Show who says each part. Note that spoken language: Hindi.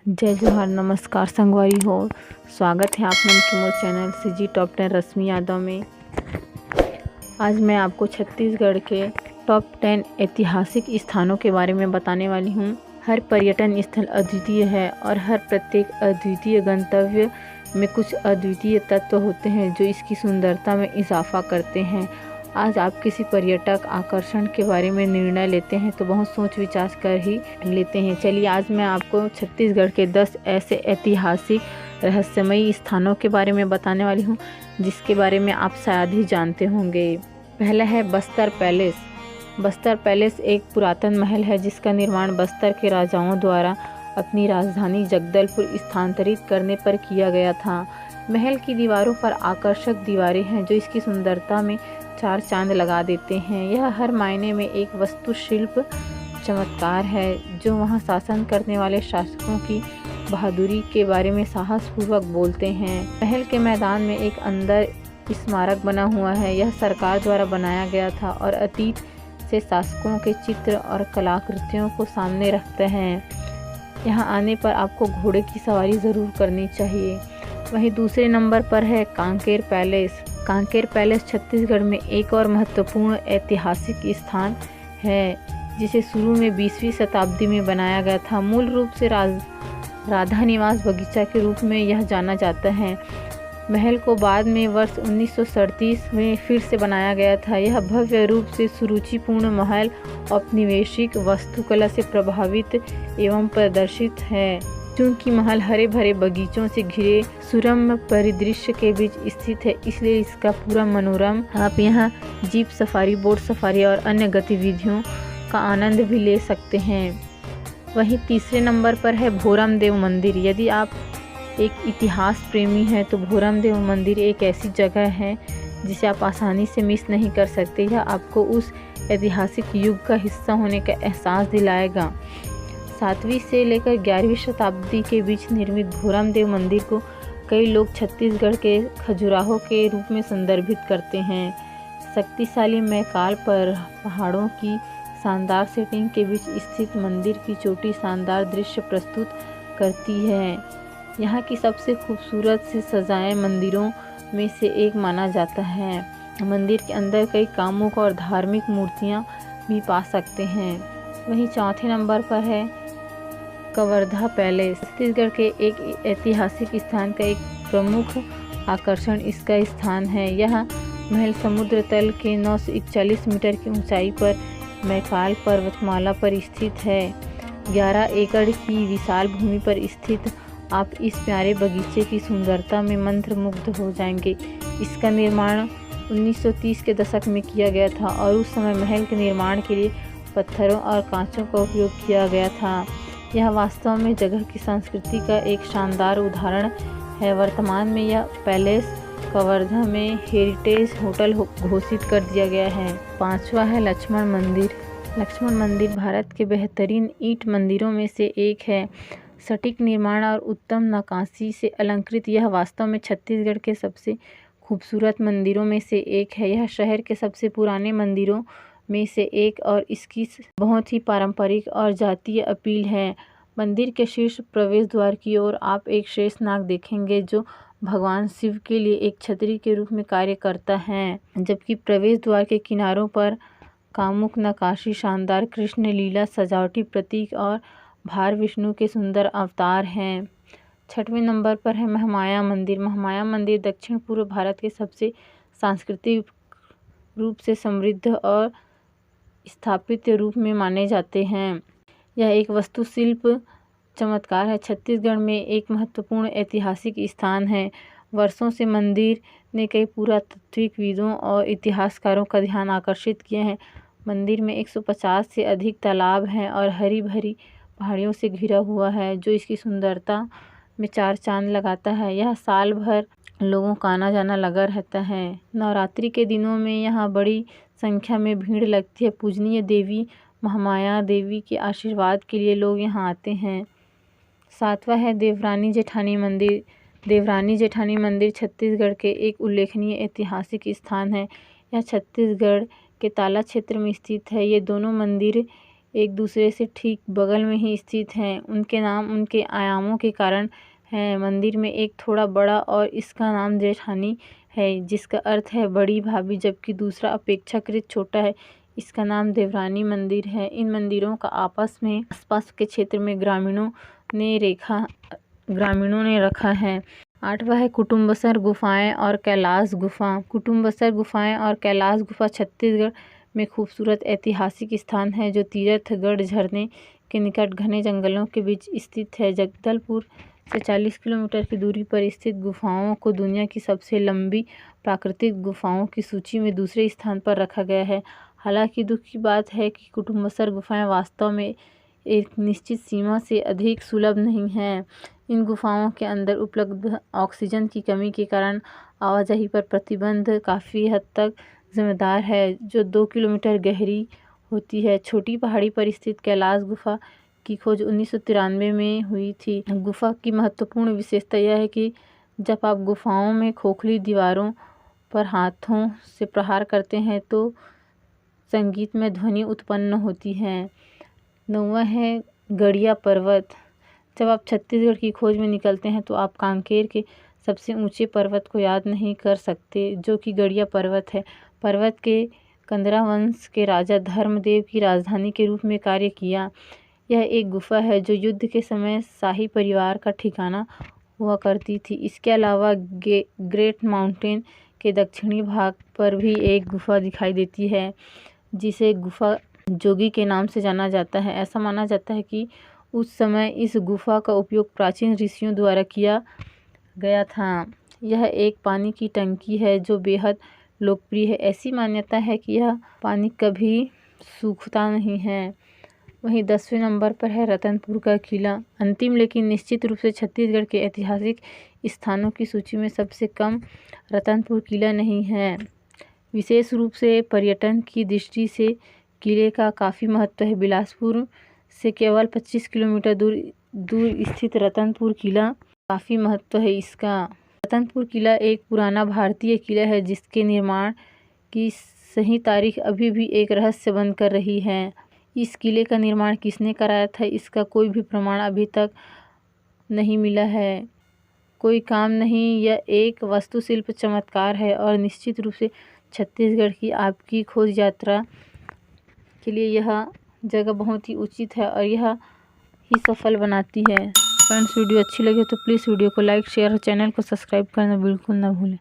Speaker 1: जय जोहार, नमस्कार संगवारी हो। स्वागत है आप मन के मोर चैनल सीजी टॉप 10 रश्मि यादव में। आज मैं आपको छत्तीसगढ़ के टॉप 10 ऐतिहासिक स्थानों के बारे में बताने वाली हूँ। हर पर्यटन स्थल अद्वितीय है और हर प्रत्येक अद्वितीय गंतव्य में कुछ अद्वितीय तत्व होते हैं जो इसकी सुंदरता में इजाफा करते हैं। आज आप किसी पर्यटक आकर्षण के बारे में निर्णय लेते हैं तो बहुत सोच विचार कर ही लेते हैं। चलिए आज मैं आपको छत्तीसगढ़ के 10 ऐसे ऐतिहासिक रहस्यमयी स्थानों के बारे में बताने वाली हूँ जिसके बारे में आप शायद ही जानते होंगे। पहला है बस्तर पैलेस। बस्तर पैलेस एक पुरातन महल है जिसका निर्माण बस्तर के राजाओं द्वारा अपनी राजधानी जगदलपुर स्थानांतरित करने पर किया गया था। महल की दीवारों पर आकर्षक दीवारें हैं जो इसकी सुंदरता में चार चांद लगा देते हैं। यह हर मायने में एक वास्तुशिल्प चमत्कार है जो वहां शासन करने वाले शासकों की बहादुरी के बारे में साहसपूर्वक बोलते हैं। महल के मैदान में एक अंदर स्मारक बना हुआ है। यह सरकार द्वारा बनाया गया था और अतीत से शासकों के चित्र और कलाकृतियों को सामने रखते हैं। यहाँ आने पर आपको घोड़े की सवारी ज़रूर करनी चाहिए। वहीं दूसरे नंबर पर है कांकेर पैलेस। कांकेर पैलेस छत्तीसगढ़ में एक और महत्वपूर्ण ऐतिहासिक स्थान है जिसे शुरू में 20वीं शताब्दी में बनाया गया था। मूल रूप से राधा निवास बगीचा के रूप में यह जाना जाता है। महल को बाद में वर्ष 1937 में फिर से बनाया गया था। यह भव्य रूप से सुरुचिपूर्ण महल औपनिवेशिक वास्तुकला से प्रभावित एवं प्रदर्शित है। चूँकि महल हरे भरे बगीचों से घिरे सुरम्य परिदृश्य के बीच स्थित है इसलिए इसका पूरा मनोरम आप यहाँ जीप सफारी, बोट सफारी और अन्य गतिविधियों का आनंद भी ले सकते हैं। वहीं तीसरे नंबर पर है भोरम देव मंदिर। यदि आप एक इतिहास प्रेमी हैं तो भोरम देव मंदिर एक ऐसी जगह है जिसे आप आसानी से मिस नहीं कर सकते। यह आपको उस ऐतिहासिक युग का हिस्सा होने का एहसास दिलाएगा। 7वीं से लेकर 11वीं शताब्दी के बीच निर्मित भोरम देव मंदिर को कई लोग छत्तीसगढ़ के खजुराहो के रूप में संदर्भित करते हैं। शक्तिशाली मैकाल पर पहाड़ों की शानदार सेटिंग के बीच स्थित मंदिर की चोटी शानदार दृश्य प्रस्तुत करती है। यहाँ की सबसे खूबसूरत से सजाए मंदिरों में से एक माना जाता है। मंदिर के अंदर कई कामुक और धार्मिक मूर्तियाँ भी पा सकते हैं। वहीं चौथे नंबर पर है कवर्धा पैलेस। छत्तीसगढ़ के एक ऐतिहासिक स्थान का एक प्रमुख आकर्षण इसका स्थान है। यह महल समुद्र तल के 941 मीटर की ऊंचाई पर मैकाल पर्वतमाला पर स्थित है। 11 एकड़ की विशाल भूमि पर स्थित आप इस प्यारे बगीचे की सुंदरता में मंत्रमुग्ध हो जाएंगे। इसका निर्माण 1930 के दशक में किया गया था और उस समय महल के निर्माण के लिए पत्थरों और कांचों का उपयोग किया गया था। यह वास्तव में जगह की संस्कृति का एक शानदार उदाहरण है। वर्तमान में यह पैलेस कवर्धा में हेरिटेज होटल घोषित कर दिया गया है। पांचवा है लक्ष्मण मंदिर। लक्ष्मण मंदिर भारत के बेहतरीन ईंट मंदिरों में से एक है। सटीक निर्माण और उत्तम नक्काशी से अलंकृत यह वास्तव में छत्तीसगढ़ के सबसे खूबसूरत मंदिरों में से एक है। यह शहर के सबसे पुराने मंदिरों में से एक और इसकी बहुत ही पारंपरिक और जातीय अपील है। मंदिर के शीर्ष प्रवेश द्वार की ओर आप एक शेषनाग देखेंगे जो भगवान शिव के लिए एक छतरी के रूप में कार्य करता है, जबकि प्रवेश द्वार के किनारों पर कामुक नक्काशी शानदार कृष्ण लीला सजावटी प्रतीक और भार विष्णु के सुंदर अवतार हैं। 6वें नंबर पर है महामाया मंदिर। महामाया मंदिर दक्षिण पूर्व भारत के सबसे सांस्कृतिक रूप से समृद्ध और स्थापित रूप में माने जाते हैं। यह एक वास्तुशिल्प चमत्कार है। छत्तीसगढ़ में एक महत्वपूर्ण ऐतिहासिक स्थान है। वर्षों से मंदिर ने कई पुरातात्विकविदों और इतिहासकारों का ध्यान आकर्षित किए हैं। मंदिर में 150 से अधिक तालाब हैं और हरी भरी पहाड़ियों से घिरा हुआ है जो इसकी सुंदरता में चार चांद लगाता है। यह साल भर लोगों का आना जाना लगा रहता है। नवरात्रि के दिनों में यहाँ बड़ी संख्या में भीड़ लगती है। पूजनीय देवी महामाया देवी के आशीर्वाद के लिए लोग यहाँ आते हैं। 7वां है देवरानी जेठानी मंदिर। देवरानी जेठानी मंदिर छत्तीसगढ़ के एक उल्लेखनीय ऐतिहासिक स्थान है। यह छत्तीसगढ़ के ताला क्षेत्र में स्थित है। ये दोनों मंदिर एक दूसरे से ठीक बगल में ही स्थित हैं। उनके नाम उनके आयामों के कारण हैं। मंदिर में एक थोड़ा बड़ा और इसका नाम जेठानी है, जिसका अर्थ है बड़ी भाभी, जबकि दूसरा अपेक्षाकृत छोटा है, इसका नाम देवरानी मंदिर है। इन मंदिरों का आसपास के क्षेत्र में ग्रामीणों ने रखा है। 8वां है कुटुम्बसर गुफाएं और कैलाश गुफा। कुटुम्बसर गुफाएं और कैलाश गुफा छत्तीसगढ़ में खूबसूरत ऐतिहासिक स्थान है जो तीरथगढ़ झरने के निकट घने जंगलों के बीच स्थित है। जगदलपुर से 40 किलोमीटर की दूरी पर स्थित गुफाओं को दुनिया की सबसे लंबी प्राकृतिक गुफाओं की सूची में दूसरे स्थान पर रखा गया है। हालांकि दुख की बात है कि कुटुम्बसर गुफाएं वास्तव में एक निश्चित सीमा से अधिक सुलभ नहीं हैं। इन गुफाओं के अंदर उपलब्ध ऑक्सीजन की कमी के कारण आवाजाही पर प्रतिबंध काफ़ी हद तक जिम्मेदार है, जो 2 किलोमीटर गहरी होती है। छोटी पहाड़ी पर स्थित कैलाश गुफा की खोज 1993 में हुई थी। गुफा की महत्वपूर्ण विशेषता यह है कि जब आप गुफाओं में खोखली दीवारों पर हाथों से प्रहार करते हैं तो संगीतमय ध्वनि उत्पन्न होती है। 9वां है गड़िया पर्वत। जब आप छत्तीसगढ़ की खोज में निकलते हैं तो आप कांकेर के सबसे ऊंचे पर्वत को याद नहीं कर सकते, जो कि गड़िया पर्वत है। पर्वत के कंदरा वंश के राजा धर्मदेव की राजधानी के रूप में कार्य किया। यह एक गुफा है जो युद्ध के समय शाही परिवार का ठिकाना हुआ करती थी। इसके अलावा ग्रेट माउंटेन के दक्षिणी भाग पर भी एक गुफा दिखाई देती है, जिसे गुफा जोगी के नाम से जाना जाता है। ऐसा माना जाता है कि उस समय इस गुफा का उपयोग प्राचीन ऋषियों द्वारा किया गया था। यह एक पानी की टंकी है जो बेहद लोकप्रिय है। ऐसी मान्यता है कि यह पानी कभी सूखता नहीं है। वहीं 10वें नंबर पर है रतनपुर का किला। अंतिम लेकिन निश्चित रूप से छत्तीसगढ़ के ऐतिहासिक स्थानों की सूची में सबसे कम रतनपुर किला नहीं है। विशेष रूप से पर्यटन की दृष्टि से किले का काफ़ी महत्व है। बिलासपुर से केवल 25 किलोमीटर दूर स्थित रतनपुर किला काफ़ी महत्व है इसका। रतनपुर किला एक पुराना भारतीय किला है जिसके निर्माण की सही तारीख अभी भी एक रहस्य बनकर रही है। इस किले का निर्माण किसने कराया था, इसका कोई भी प्रमाण अभी तक नहीं मिला है। कोई काम नहीं, यह एक वास्तुशिल्प चमत्कार है और निश्चित रूप से छत्तीसगढ़ की आपकी खोज यात्रा के लिए यह जगह बहुत ही उचित है और यह ही सफल बनाती है। फ्रेंड्स, वीडियो अच्छी लगे तो प्लीज़ वीडियो को लाइक, शेयर और चैनल को सब्सक्राइब करना बिल्कुल ना भूलें।